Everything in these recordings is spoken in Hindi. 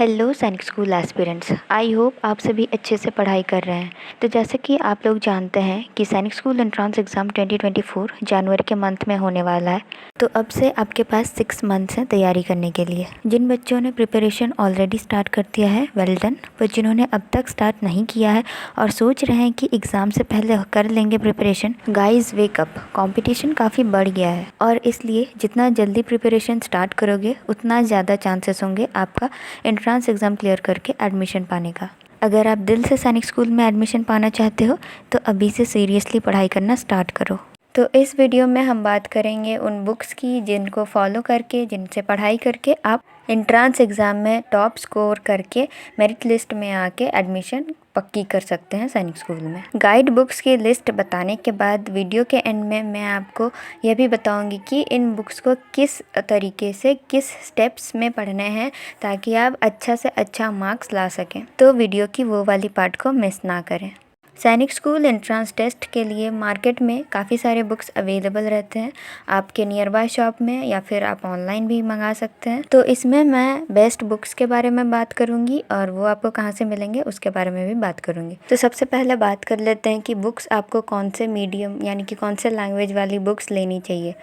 हेलो सैनिक स्कूल एस्पिरेंट्स, आई होप आप सभी अच्छे से पढ़ाई कर रहे हैं। तो जैसे कि आप लोग जानते हैं कि सैनिक स्कूल एंट्रेंस एग्ज़ाम 2024 जनवरी के मंथ में होने वाला है। तो अब से आपके पास 6 मंथ्स हैं तैयारी करने के लिए। जिन बच्चों ने प्रिपरेशन ऑलरेडी स्टार्ट कर दिया है, वेल डन। पर जिन्होंने अब तक स्टार्ट नहीं किया है और सोच रहे हैं कि एग्ज़ाम से पहले कर लेंगे प्रिपरेशन, गाइज वेकअप, कॉम्पिटिशन काफ़ी बढ़ गया है और इसलिए जितना जल्दी प्रिपरेशन स्टार्ट करोगे उतना ज़्यादा चांसेस होंगे आपका एंट्रेंस एग्ज़ाम क्लियर करके एडमिशन पाने का। अगर आप दिल से सैनिक स्कूल में एडमिशन पाना चाहते हो तो अभी से सीरियसली पढ़ाई करना स्टार्ट करो। तो इस वीडियो में हम बात करेंगे उन बुक्स की जिनको फॉलो करके, जिनसे पढ़ाई करके आप एंट्रेंस एग्ज़ाम में टॉप स्कोर करके मेरिट लिस्ट में आके एडमिशन पक्की कर सकते हैं सैनिक स्कूल में। गाइड बुक्स की लिस्ट बताने के बाद वीडियो के एंड में मैं आपको यह भी बताऊंगी कि इन बुक्स को किस तरीके से, किस स्टेप्स में पढ़ने हैं ताकि आप अच्छा से अच्छा मार्क्स ला सकें। तो वीडियो की वो वाली पार्ट को मिस ना करें। सैनिक स्कूल एंट्रेंस टेस्ट के लिए मार्केट में काफ़ी सारे बुक्स अवेलेबल रहते हैं आपके नियर बाय शॉप में, या फिर आप ऑनलाइन भी मंगा सकते हैं। तो इसमें मैं बेस्ट बुक्स के बारे में बात करूंगी और वो आपको कहाँ से मिलेंगे उसके बारे में भी बात करूंगी। तो सबसे पहले बात कर लेते हैं कि बुक्स आपको कौन से मीडियम यानी कि कौन से लैंग्वेज वाली बुक्स लेनी चाहिए।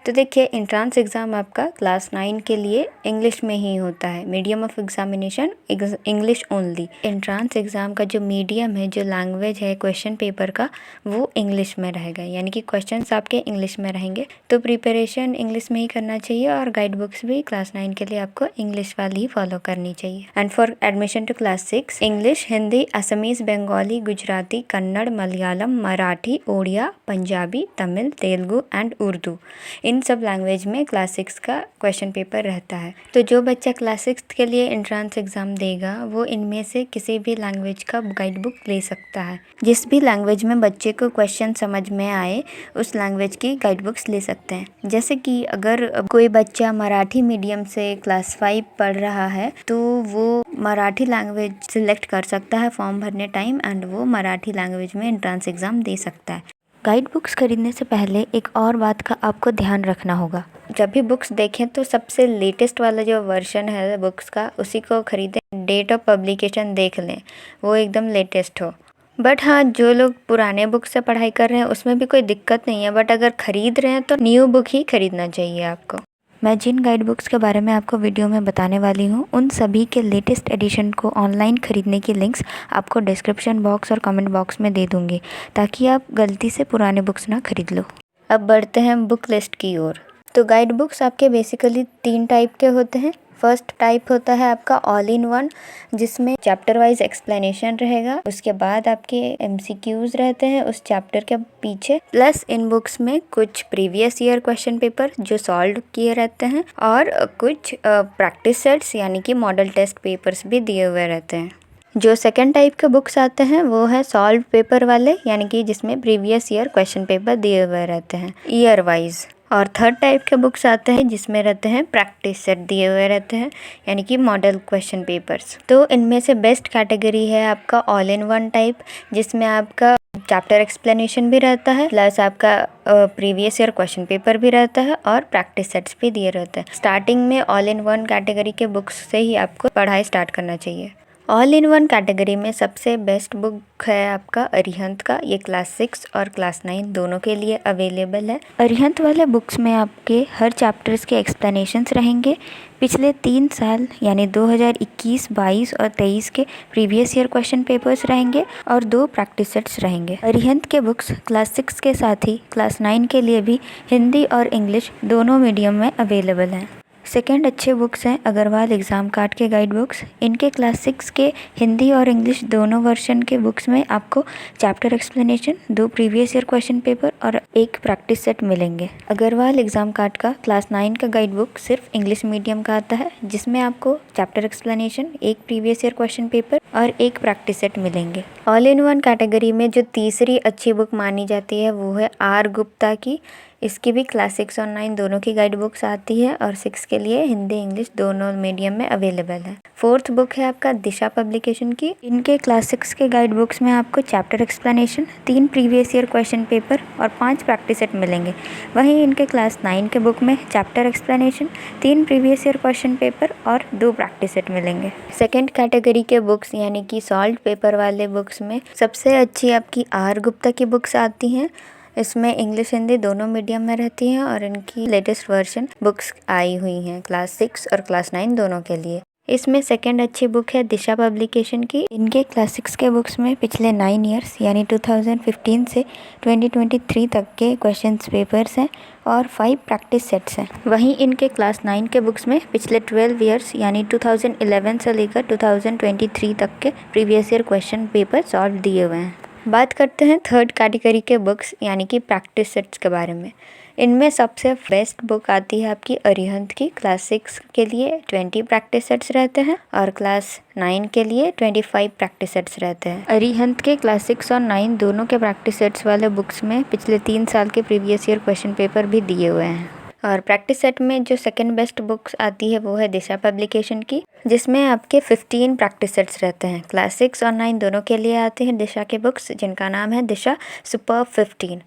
तो देखिए, एंट्रेंस एग्ज़ाम आपका क्लास 9 के लिए इंग्लिश में ही होता है। Medium of examination English only. Entrance exam का जो मीडियम है, जो लैंग्वेज है क्वेश्चन पेपर का, वो इंग्लिश में रहेगा, यानी कि क्वेश्चंस आपके इंग्लिश में रहेंगे। तो प्रिपरेशन इंग्लिश में ही करना चाहिए और गाइड बुक्स भी क्लास 9 के लिए आपको इंग्लिश वाली ही फॉलो करनी चाहिए। And for admission to class 6, English, Hindi, Assamese, Bengali, Gujarati, Kannada, Malayalam, Marathi, Odia, Punjabi, Tamil, Telugu and Urdu, इन सब लैंग्वेज में क्लास 6 का क्वेश्चन पेपर रहता है। तो जो बच्चा क्लास 6 के लिए एंट्रेंस एग्ज़ाम देगा वो इनमें से किसी भी लैंग्वेज का गाइड बुक ले सकता है। जिस भी लैंग्वेज में बच्चे को क्वेश्चन समझ में आए उस लैंग्वेज की गाइड बुक्स ले सकते हैं। जैसे कि अगर कोई बच्चा मराठी मीडियम से क्लास 5 पढ़ रहा है तो वो मराठी लैंग्वेज सिलेक्ट कर सकता है फॉर्म भरने टाइम, एंड वो मराठी लैंग्वेज में एंट्रेंस एग्ज़ाम दे सकता है। गाइड बुक्स खरीदने से पहले एक और बात का आपको ध्यान रखना होगा। जब भी बुक्स देखें तो सबसे लेटेस्ट वाला जो वर्जन है बुक्स का उसी को खरीदें। डेट ऑफ पब्लिकेशन देख लें, वो एकदम लेटेस्ट हो। बट हाँ, जो लोग पुराने बुक से पढ़ाई कर रहे हैं उसमें भी कोई दिक्कत नहीं है, बट अगर खरीद रहे हैं तो न्यू बुक ही खरीदना चाहिए आपको। मैं जिन गाइड बुक्स के बारे में आपको वीडियो में बताने वाली हूँ उन सभी के लेटेस्ट एडिशन को ऑनलाइन खरीदने की लिंक्स आपको डिस्क्रिप्शन बॉक्स और कमेंट बॉक्स में दे दूँगी ताकि आप गलती से पुराने बुक्स ना खरीद लो। अब बढ़ते हैं बुक लिस्ट की ओर। तो गाइड बुक्स आपके बेसिकली 3 टाइप के होते हैं। फर्स्ट टाइप होता है आपका ऑल इन वन, जिसमें चैप्टर वाइज एक्सप्लेनेशन रहेगा। उसके बाद आपके MCQs रहते हैं उस चैप्टर के पीछे, प्लस इन बुक्स में कुछ प्रीवियस ईयर क्वेश्चन पेपर जो सॉल्व किए रहते हैं और कुछ प्रैक्टिस सेट्स यानी कि मॉडल टेस्ट पेपर्स भी दिए हुए रहते हैं। जो सेकेंड टाइप के बुक्स आते हैं वो है सॉल्व पेपर वाले, यानी कि जिसमें प्रीवियस ईयर क्वेश्चन पेपर दिए हुए रहते हैं ईयर वाइज। और थर्ड टाइप के बुक्स आते हैं जिसमें रहते हैं प्रैक्टिस सेट दिए हुए रहते हैं, यानी कि मॉडल क्वेश्चन पेपर्स। तो इनमें से बेस्ट कैटेगरी है आपका ऑल इन वन टाइप, जिसमें आपका चैप्टर एक्सप्लेनेशन भी रहता है, प्लस आपका प्रीवियस ईयर क्वेश्चन पेपर भी रहता है और प्रैक्टिस सेट्स भी दिए रहते हैं। स्टार्टिंग में ऑल इन वन कैटेगरी के बुक्स से ही आपको पढ़ाई स्टार्ट करना चाहिए। ऑल इन वन कैटेगरी में सबसे बेस्ट बुक है आपका अरिहंत का। ये क्लास 6 और क्लास 9 दोनों के लिए अवेलेबल है। अरिहंत वाले बुक्स में आपके हर चैप्टर्स के एक्सप्लेनेशंस रहेंगे। पिछले 3 साल यानी 2021, 22 और 23 के प्रीवियस ईयर क्वेश्चन पेपर्स रहेंगे और 2 प्रैक्टिस सेट्स रहेंगे। अरिहंत के बुक्स क्लास 6 के साथ ही क्लास 9 के लिए भी हिंदी और इंग्लिश दोनों मीडियम में अवेलेबल हैं। सेकेंड अच्छे बुक्स हैं अग्रवाल एग्ज़ाम कार्ड के गाइड बुक्स। इनके क्लास 6 के हिंदी और इंग्लिश दोनों वर्जन के बुक्स में आपको chapter explanation, 2 previous year question paper और 1 प्रैक्टिस सेट मिलेंगे। अग्रवाल एग्ज़ाम कार्ड का क्लास 9 का गाइड बुक सिर्फ इंग्लिश मीडियम का आता है, जिसमें आपको chapter explanation, 1 previous year question paper और 1 प्रैक्टिस सेट मिलेंगे। ऑल इन वन कैटेगरी में जो तीसरी अच्छी बुक मानी जाती है वो है R गुप्ता की इसकी भी क्लास 6 और 9 दोनों की गाइड बुक्स आती है और 6 के लिए हिंदी इंग्लिश दोनों मीडियम में अवेलेबल है। फोर्थ बुक है आपका दिशा पब्लिकेशन की। इनके क्लास 6 के गाइड बुक्स में आपको chapter explanation, 3 previous year question paper और 5 प्रैक्टिस सेट मिलेंगे। वहीं इनके क्लास 9 के बुक में chapter explanation, 3 previous year question paper और 2 प्रैक्टिस सेट मिलेंगे। सेकेंड कैटेगरी के बुक्स यानी कि सॉल्व पेपर वाले बुक्स में सबसे अच्छी आपकी आर गुप्ता की बुक्स आती हैं। इसमें इंग्लिश हिंदी दोनों मीडियम में रहती हैं और इनकी लेटेस्ट वर्जन बुक्स आई हुई हैं क्लास 6 और क्लास 9 दोनों के लिए। इसमें सेकंड अच्छी बुक है दिशा पब्लिकेशन की। इनके क्लास 6 के बुक्स में पिछले 9 ईयर्स यानी 2015 से 2023 तक के क्वेश्चंस पेपर्स हैं और 5 प्रैक्टिस सेट्स हैं। वहीं इनके क्लास 9 के बुक्स में पिछले 12 ईयर्स यानी 2011 से लेकर 2023 तक के previous year question paper solve दिए हुए हैं। बात करते हैं थर्ड कैटेगरी के बुक्स यानी कि प्रैक्टिस सेट्स के बारे में। इनमें सबसे बेस्ट बुक आती है आपकी अरिहंत की। क्लास 6 के लिए 20 प्रैक्टिस सेट्स रहते हैं और क्लास 9 के लिए 25 प्रैक्टिस सेट्स रहते हैं। अरिहंत के क्लास 6 और 9 दोनों के प्रैक्टिस सेट्स वाले बुक्स में पिछले 3 साल के प्रीवियस ईयर क्वेश्चन पेपर भी दिए हुए हैं। और प्रैक्टिस सेट में जो सेकंड बेस्ट बुक्स आती है वो है दिशा पब्लिकेशन की, जिसमें आपके 15 प्रैक्टिस सेट्स रहते हैं। क्लास 6 और 9 दोनों के लिए आते हैं दिशा के बुक्स, जिनका नाम है दिशा सुपर 15।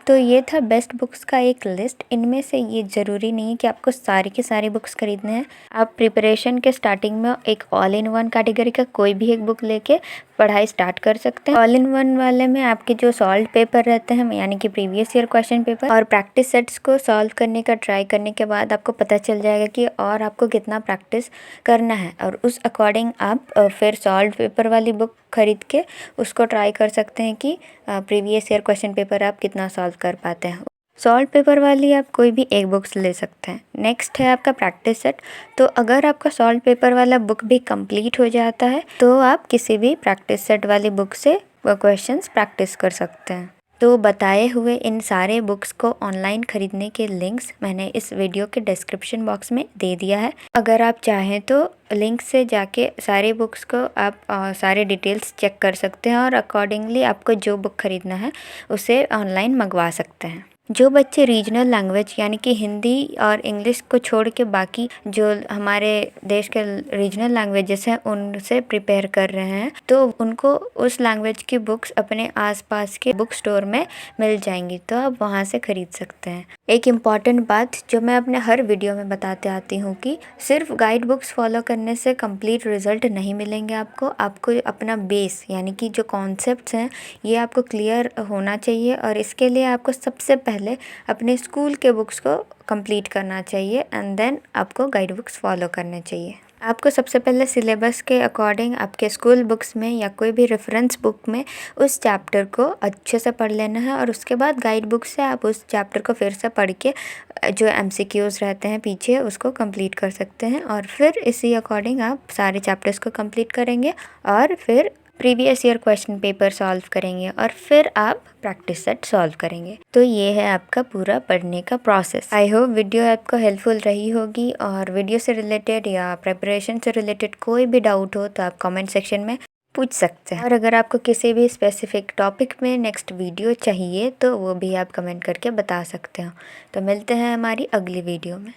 तो ये था बेस्ट बुक्स का एक लिस्ट। इनमें से ये ज़रूरी नहीं है कि आपको सारी की सारी बुक्स खरीदने हैं। आप प्रिपरेशन के स्टार्टिंग में एक ऑल इन वन कैटेगरी का कोई भी एक बुक लेके पढ़ाई स्टार्ट कर सकते हैं। ऑल इन वन वाले में आपके जो सॉल्व पेपर रहते हैं यानी कि प्रीवियस ईयर क्वेश्चन पेपर और प्रैक्टिस सेट्स को सॉल्व करने का ट्राई करने के बाद आपको पता चल जाएगा कि और आपको कितना प्रैक्टिस करना है और उस अकॉर्डिंग आप फिर सॉल्व पेपर वाली बुक खरीद के उसको ट्राई कर सकते हैं कि प्रीवियस ईयर क्वेश्चन पेपर आप कितना सॉल्व कर पाते हैं। सॉल्व पेपर वाली आप कोई भी एक बुक्स ले सकते हैं। नेक्स्ट है आपका प्रैक्टिस सेट। तो अगर आपका सॉल्व पेपर वाला बुक भी कंप्लीट हो जाता है तो आप किसी भी प्रैक्टिस सेट वाली बुक से वो क्वेश्चंस प्रैक्टिस कर सकते हैं। तो बताए हुए इन सारे बुक्स को ऑनलाइन खरीदने के लिंक्स मैंने इस वीडियो के डिस्क्रिप्शन बॉक्स में दे दिया है। अगर आप चाहें तो लिंक से जाके सारे बुक्स को आप सारे डिटेल्स चेक कर सकते हैं और अकॉर्डिंगली आपको जो बुक खरीदना है उसे ऑनलाइन मंगवा सकते हैं। जो बच्चे रीजनल लैंग्वेज यानी कि हिंदी और इंग्लिश को छोड़ के बाकी जो हमारे देश के रीजनल लैंग्वेजेस हैं उनसे प्रिपेयर कर रहे हैं तो उनको उस लैंग्वेज की बुक्स अपने आसपास के बुक स्टोर में मिल जाएंगी, तो आप वहाँ से खरीद सकते हैं। एक इम्पॉर्टेंट बात जो मैं अपने हर वीडियो में बताते आती हूँ कि सिर्फ गाइड बुक्स फॉलो करने से कंप्लीट रिजल्ट नहीं मिलेंगे आपको अपना बेस यानी कि जो कॉन्सेप्ट्स हैं ये आपको क्लियर होना चाहिए और इसके लिए आपको सबसे पहले अपने स्कूल के बुक्स को कंप्लीट करना चाहिए एंड देन आपको गाइड बुक्स फॉलो करने चाहिए। आपको सबसे पहले सिलेबस के अकॉर्डिंग आपके स्कूल बुक्स में या कोई भी रेफरेंस बुक में उस चैप्टर को अच्छे से पढ़ लेना है और उसके बाद गाइड बुक से आप उस चैप्टर को फिर से पढ़ के जो MCQs रहते हैं पीछे उसको कंप्लीट कर सकते हैं और फिर इसी अकॉर्डिंग आप सारे चैप्टर्स को कंप्लीट करेंगे और फिर previous year question paper solve करेंगे और फिर आप प्रैक्टिस सेट सॉल्व करेंगे। तो ये है आपका पूरा पढ़ने का प्रोसेस। आई होप वीडियो आपको हेल्पफुल रही होगी और वीडियो से रिलेटेड या प्रिपरेशन से रिलेटेड कोई भी डाउट हो तो आप कमेंट सेक्शन में पूछ सकते हैं और अगर आपको किसी भी स्पेसिफिक टॉपिक में नेक्स्ट वीडियो चाहिए तो वो भी आप कमेंट करके बता सकते हो। तो मिलते हैं हमारी अगली वीडियो में।